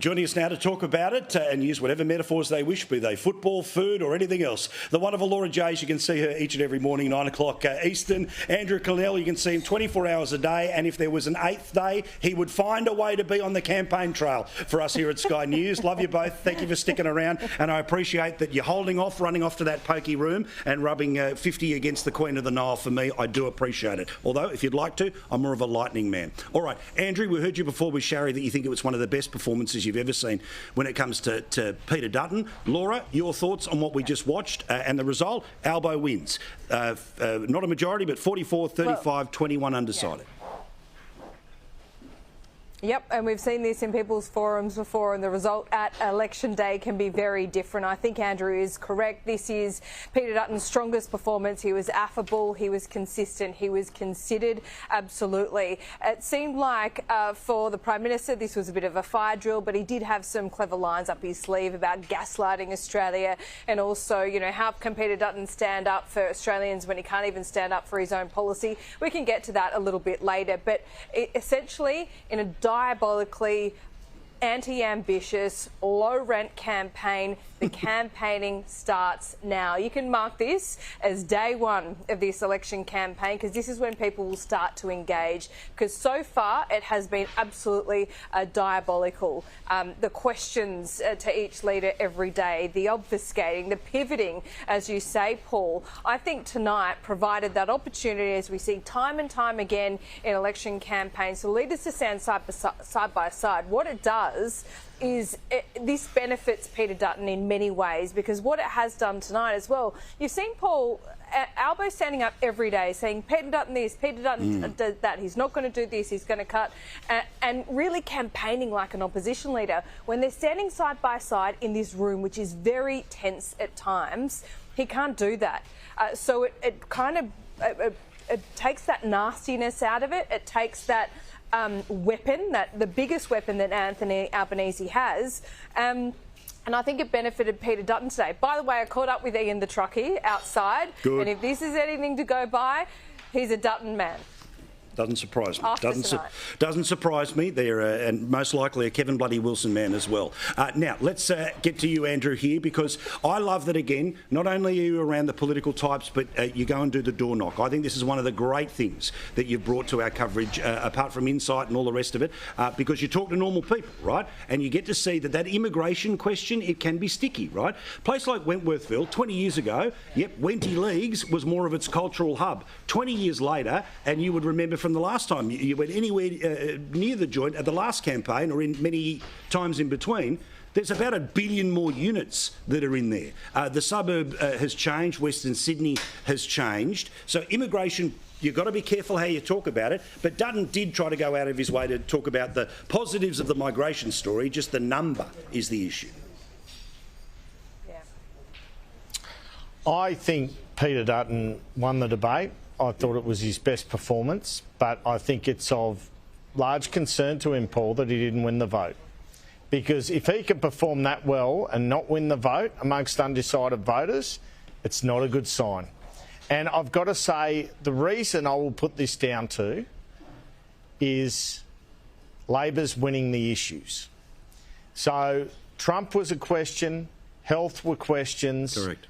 Joining us now to talk about it and use whatever metaphors they wish, be they football, food or anything else. The wonderful Laura Jays, you can see her each and every morning, 9 o'clock Eastern. Andrew Connell, you can see him 24 hours a day, and if there was an 8th day, he would find a way to be on the campaign trail for us here at Sky News. Love you both. Thank you for sticking around, and I appreciate that you're holding off, running off to that pokey room and rubbing 50 against the Queen of the Nile for me. I do appreciate it. Although, if you'd like to, I'm more of a lightning man. All right, Andrew, we heard you before with Sharry that you think it was one of the best performances you've ever seen when it comes to Peter Dutton. Laura, your thoughts on what we just watched and the result? Albo wins. Not a majority, but 44, 35, 21 undecided. Yeah. Yep, and we've seen this in people's forums before, and the result at election day can be very different. I think Andrew is correct. This is Peter Dutton's strongest performance. He was affable, he was consistent, he was considered, absolutely. It seemed like for the Prime Minister this was a bit of a fire drill, but he did have some clever lines up his sleeve about gaslighting Australia, and also, you know, how can Peter Dutton stand up for Australians when he can't even stand up for his own policy? We can get to that a little bit later, but essentially, in a diabolically anti-ambitious, low-rent campaign. The campaigning starts now. You can mark this as day one of this election campaign, because this is when people will start to engage, because so far it has been absolutely diabolical. The questions to each leader every day, the obfuscating, the pivoting, as you say, Paul. I think tonight provided that opportunity, as we see time and time again in election campaigns, for leaders to stand side by side. What it does is this benefits Peter Dutton in many ways, because what it has done tonight as well, you've seen Paul Albo standing up every day saying Peter Dutton this, Peter Dutton that, he's not going to do this, he's going to cut, and really campaigning like an opposition leader. When they're standing side by side in this room, which is very tense at times, he can't do that. So it kind of it takes that nastiness out of it. It takes that weapon, the biggest weapon that Anthony Albanese has. And I think it benefited Peter Dutton today. By the way, I caught up with Ian the truckie outside. Good. And if this is anything to go by, he's a Dutton man. Doesn't surprise me. Doesn't surprise me. They're and most likely a Kevin Bloody Wilson man as well. Now, let's get to you, Andrew, here, because I love that, again, not only are you around the political types, but you go and do the door knock. I think this is one of the great things that you've brought to our coverage, apart from insight and all the rest of it, because you talk to normal people, right? And you get to see that immigration question, it can be sticky, right? A place like Wentworthville, 20 years ago, yep, Wenty Leagues was more of its cultural hub. 20 years later, and you would remember from the last time you went anywhere near the joint at the last campaign, or in many times in between, there's about 1 billion more units that are in there. The suburb has changed, Western Sydney has changed. So immigration, you've got to be careful how you talk about it, but Dutton did try to go out of his way to talk about the positives of the migration story, just the number is the issue. Yeah. I think Peter Dutton won the debate. I thought it was his best performance, but I think it's of large concern to him, Paul, that he didn't win the vote. Because if he can perform that well and not win the vote amongst undecided voters, it's not a good sign. And I've got to say, the reason I will put this down to is Labor's winning the issues. So Trump was a question, health were questions. Correct.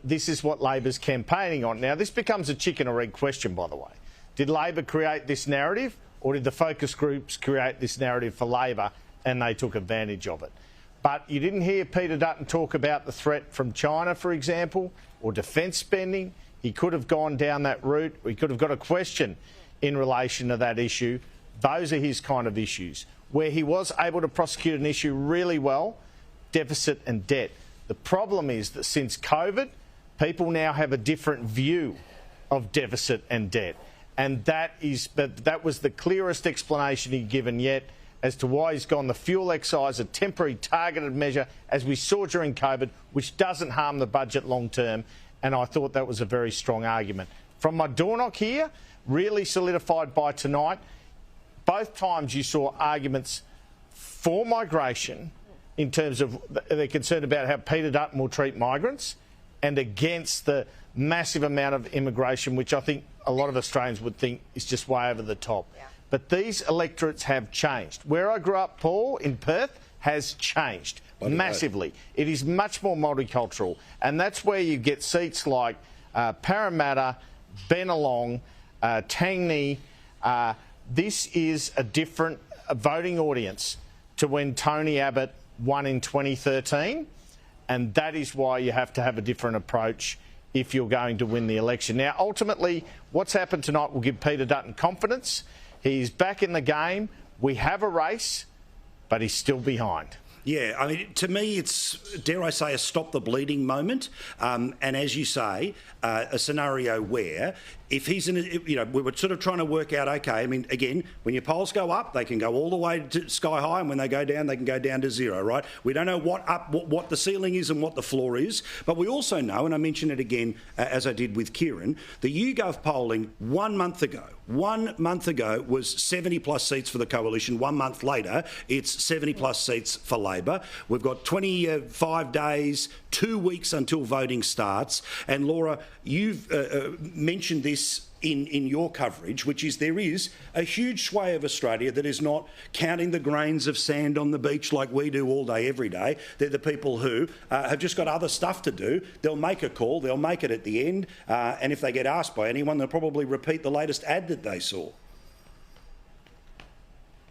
This is what Labor's campaigning on. Now, this becomes a chicken or egg question, by the way. Did Labor create this narrative, or did the focus groups create this narrative for Labor and they took advantage of it? But you didn't hear Peter Dutton talk about the threat from China, for example, or defence spending. He could have gone down that route. We could have got a question in relation to that issue. Those are his kind of issues. Where he was able to prosecute an issue really well, deficit and debt. The problem is that since COVID, people now have a different view of deficit and debt. And that was the clearest explanation he'd given yet as to why he's gone the fuel excise, a temporary targeted measure, as we saw during COVID, which doesn't harm the budget long term. And I thought that was a very strong argument. From my door knock here, really solidified by tonight, both times you saw arguments for migration, in terms of they're concerned about how Peter Dutton will treat migrants, and against the massive amount of immigration, which I think a lot of Australians would think is just way over the top. Yeah. But these electorates have changed. Where I grew up, Paul, in Perth, has changed massively. It is much more multicultural, and that's where you get seats like Parramatta, Bennelong, Tangney. This is a different voting audience to when Tony Abbott won in 2013, and that is why you have to have a different approach if you're going to win the election. Now, ultimately, what's happened tonight will give Peter Dutton confidence. He's back in the game. We have a race, but he's still behind. Yeah, I mean, to me, it's, dare I say, a stop the bleeding moment. And as you say, a scenario where if he's in, we were sort of trying to work out, okay, I mean, again, when your polls go up, they can go all the way to sky high, and when they go down, they can go down to zero, right? We don't know what the ceiling is and what the floor is, but we also know, and I mentioned it again, as I did with Kieran, the YouGov polling 1 month ago was 70 plus seats for the coalition. 1 month later, it's 70 plus seats for Labor. We've got 25 days, 2 weeks until voting starts. And Laura, you've mentioned this in your coverage, which is there is a huge sway of Australia that is not counting the grains of sand on the beach like we do all day, every day. They're the people who have just got other stuff to do. They'll make a call, they'll make it at the end, and if they get asked by anyone, they'll probably repeat the latest ad that they saw.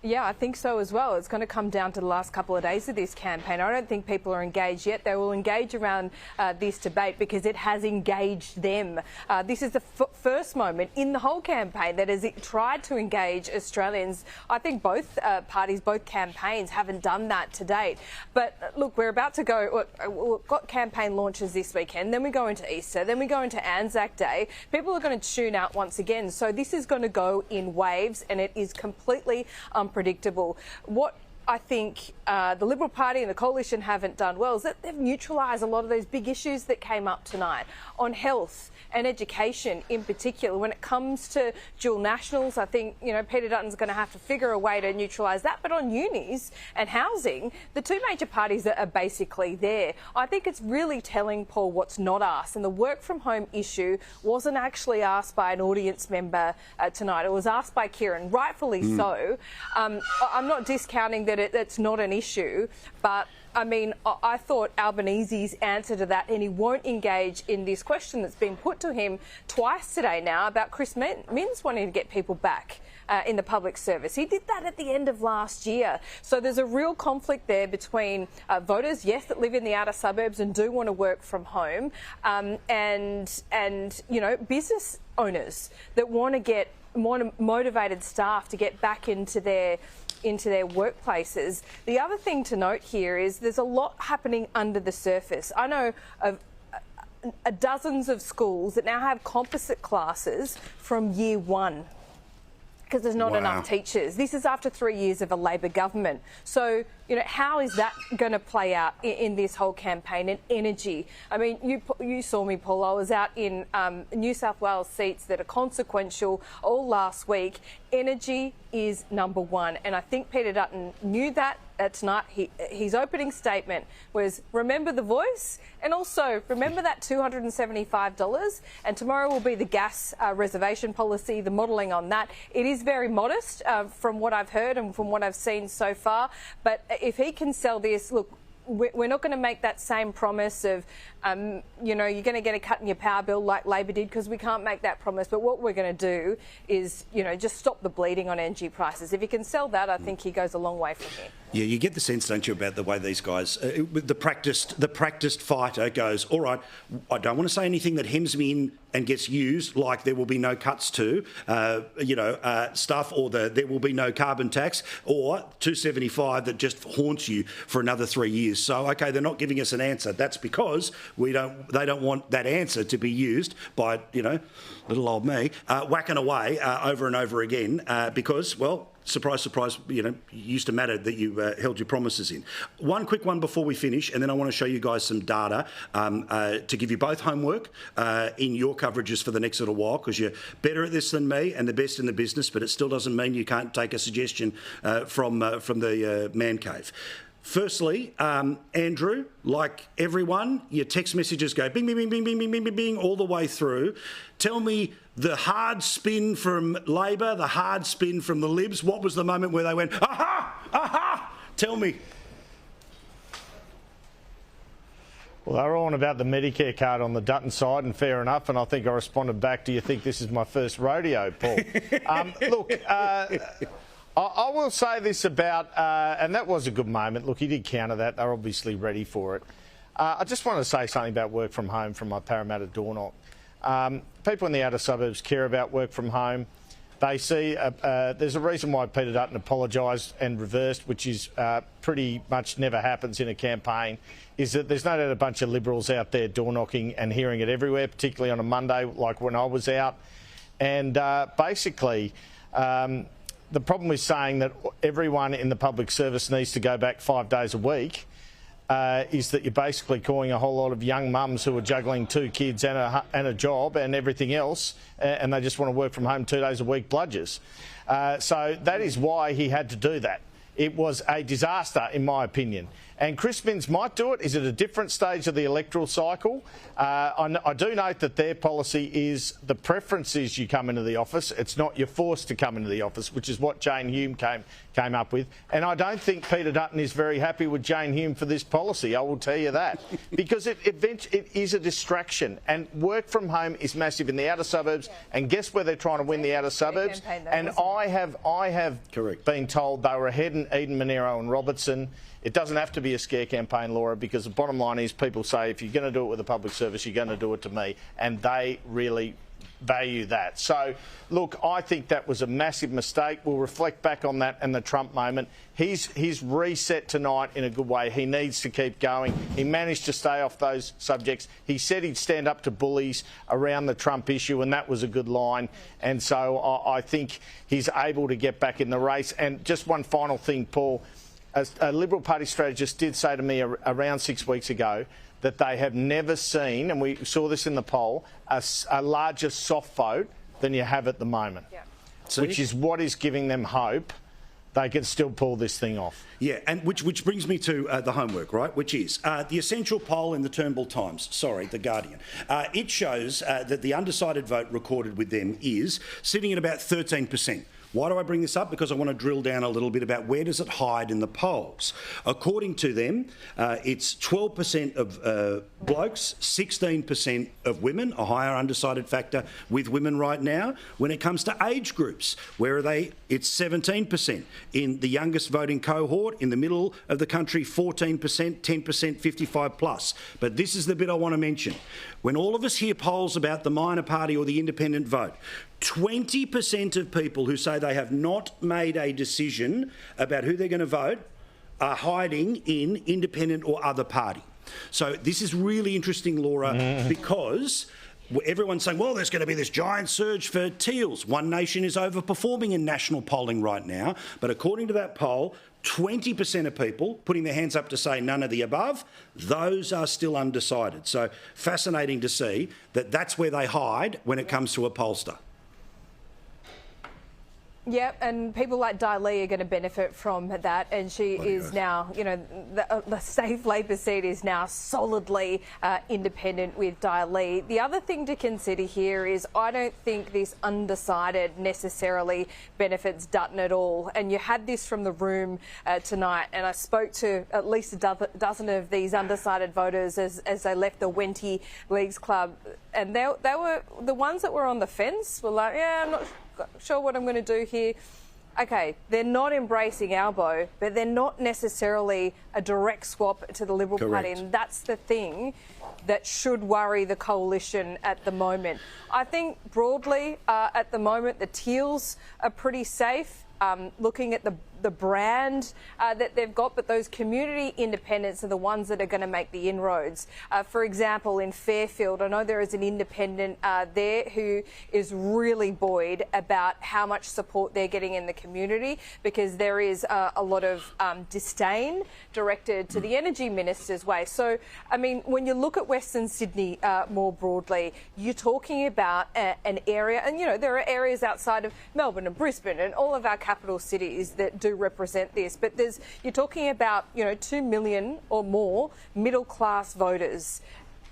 Yeah, I think so as well. It's going to come down to the last couple of days of this campaign. I don't think people are engaged yet. They will engage around this debate because it has engaged them. This is the first moment in the whole campaign that has tried to engage Australians. I think both parties, both campaigns haven't done that to date. But look, we're about to go, we've got campaign launches this weekend, then we go into Easter, then we go into Anzac Day. People are going to tune out once again. So this is going to go in waves, and it is completely unpredictable. What I think the Liberal Party and the Coalition haven't done well is that they've neutralised a lot of those big issues that came up tonight on health and education in particular. When it comes to dual nationals, I think, Peter Dutton's going to have to figure a way to neutralise that. But on unis and housing, the two major parties are basically there. I think it's really telling, Paul, what's not asked. And the work from home issue wasn't actually asked by an audience member tonight. It was asked by Kieran, rightfully so. I'm not discounting that it's not an issue, but I mean, I thought Albanese's answer to that, and he won't engage in this question that's been put to him twice today now about Chris Minns wanting to get people back in the public service. He did that at the end of last year. So there's a real conflict there between voters, yes, that live in the outer suburbs and do want to work from home, and business owners that want to get more motivated staff to get back into their workplaces. The other thing to note here is there's a lot happening under the surface. I know of dozens of schools that now have composite classes from year one because there's not enough teachers. This is after 3 years of a Labor government. So, how is that going to play out in this whole campaign? And energy. I mean, you saw me, Paul. I was out in New South Wales seats that are consequential all last week. Energy is number one. And I think Peter Dutton knew that tonight. His opening statement was, remember the voice, and also remember that $275. And tomorrow will be the gas reservation policy, the modelling on that. It is very modest from what I've heard and from what I've seen so far. But if he can sell this, look, we're not going to make that same promise of, you're going to get a cut in your power bill like Labor did, because we can't make that promise. But what we're going to do is, just stop the bleeding on energy prices. If he can sell that, I think he goes a long way from here. Yeah, you get the sense, don't you, about the way these guys, the practiced fighter goes, all right, I don't want to say anything that hems me in and gets used, like there will be no cuts to, stuff, or there will be no carbon tax, or 275 that just haunts you for another 3 years. So, okay, they're not giving us an answer. That's because they don't want that answer to be used by, little old me, whacking away over and over again because, well, surprise, surprise, used to matter that you held your promises in. One quick one before we finish, and then I want to show you guys some data to give you both homework in your coverages for the next little while, because you're better at this than me and the best in the business, but it still doesn't mean you can't take a suggestion from the man cave. Firstly, Andrew, like everyone, your text messages go bing, bing, bing, bing, bing, bing, bing, bing, bing, all the way through. Tell me the hard spin from Labor, the hard spin from the Libs. What was the moment where they went, aha, aha? Tell me. Well, they were on about the Medicare card on the Dutton side, and fair enough, and I think I responded back, do you think this is my first rodeo, Paul? Look, I will say this about, and that was a good moment. Look, he did counter that. They're obviously ready for it. I just want to say something about work from home from my Parramatta door knock. People in the outer suburbs care about work from home. They see there's a reason why Peter Dutton apologised and reversed, which is pretty much never happens in a campaign, is that there's no doubt a bunch of Liberals out there door knocking and hearing it everywhere, particularly on a Monday like when I was out. And basically, the problem with saying that everyone in the public service needs to go back 5 days a week is that you're basically calling a whole lot of young mums who are juggling 2 kids and a job and everything else, and they just want to work from home 2 days a week, bludgers. So that is why he had to do that. It was a disaster, in my opinion. And Crispins might do it. Is it a different stage of the electoral cycle? I do note that their policy is the preference is you come into the office. It's not you're forced to come into the office, which is what Jane Hume came up with. And I don't think Peter Dutton is very happy with Jane Hume for this policy, I will tell you that. Because it is a distraction. And work from home is massive in the outer suburbs. Yeah. And guess where they're trying to win the outer suburbs? And I have been told they were ahead in Eden, Monero and Robertson. It doesn't have to be a scare campaign, Laura, because the bottom line is people say if you're going to do it with a public service, you're going to do it to me. And they really value that. So, look, I think that was a massive mistake. We'll reflect back on that and the Trump moment. He's reset tonight in a good way. He needs to keep going. He managed to stay off those subjects. He said he'd stand up to bullies around the Trump issue, and that was a good line. And so I think he's able to get back in the race. And just one final thing, Paul. A Liberal Party strategist did say to me around 6 weeks ago that they have never seen, and we saw this in the poll, a larger soft vote than you have at the moment, which is what is giving them hope they can still pull this thing off. Yeah, and which brings me to the homework, right, which is the Essential poll in the Turnbull Times, The Guardian. It shows that the undecided vote recorded with them is sitting at about 13%. Why do I bring this up? Because I want to drill down a little bit about where does it hide in the polls. According to them, it's 12% of blokes, 16% of women, a higher undecided factor with women right now. When it comes to age groups, where are they? It's 17%. In the youngest voting cohort, in the middle of the country, 14%, 10%, 55 plus. But this is the bit I want to mention. When all of us hear polls about the minor party or the independent vote, 20% of people who say they have not made a decision about who they're going to vote are hiding in independent or other party. So this is really interesting, Laura, because everyone's saying, well, there's going to be this giant surge for Teals. One Nation is overperforming in national polling right now. But according to that poll, 20% of people putting their hands up to say none of the above, those are still undecided. So fascinating to see that that's where they hide when it comes to a pollster. Yep, and people like Daly are going to benefit from that, and she is now, you know, the safe Labor seat is now solidly independent with Daly. The other thing to consider here is I don't think this undecided necessarily benefits Dutton at all, and you had this from the room tonight, and I spoke to at least a dozen of these undecided voters as they left the Wenty Leagues Club, and they were the ones that were on the fence were like, yeah, I'm not sure what I'm going to do here. Okay, they're not embracing Albo, but they're not necessarily a direct swap to the Liberal Party, and that's the thing that should worry the coalition at the moment. I think broadly, at the moment, the Teals are pretty safe. Looking at the brand that they've got, but those community independents are the ones that are going to make the inroads. For example, in Fairfield, I know there is an independent there who is really buoyed about how much support they're getting in the community, because there is a lot of disdain directed to the Energy Minister's way. So, I mean, when you look at Western Sydney more broadly, you're talking about an area, and, you know, there are areas outside of Melbourne and Brisbane and all of our capital cities that do represent this, but you're talking about, you know, 2 million or more middle class voters.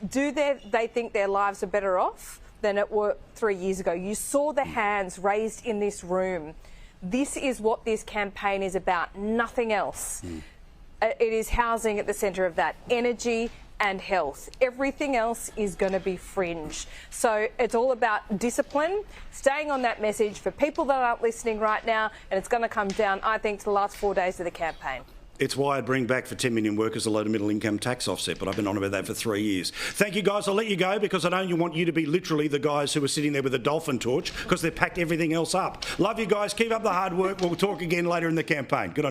Do they think their lives are better off than it were 3 years ago? You saw the hands raised in this room. This is what this campaign is about, nothing else. It is housing at the centre of that, energy and health. Everything else is going to be fringe. So it's all about discipline, staying on that message for people that aren't listening right now, and it's going to come down, I think, to the last 4 days of the campaign. It's why I'd bring back for 10 million workers a low to middle income tax offset, but I've been on about that for 3 years. Thank you, guys. I'll let you go because I don't want you to be literally the guys who are sitting there with a dolphin torch because they've packed everything else up. Love you guys. Keep up the hard work. We'll talk again later in the campaign. Good on you.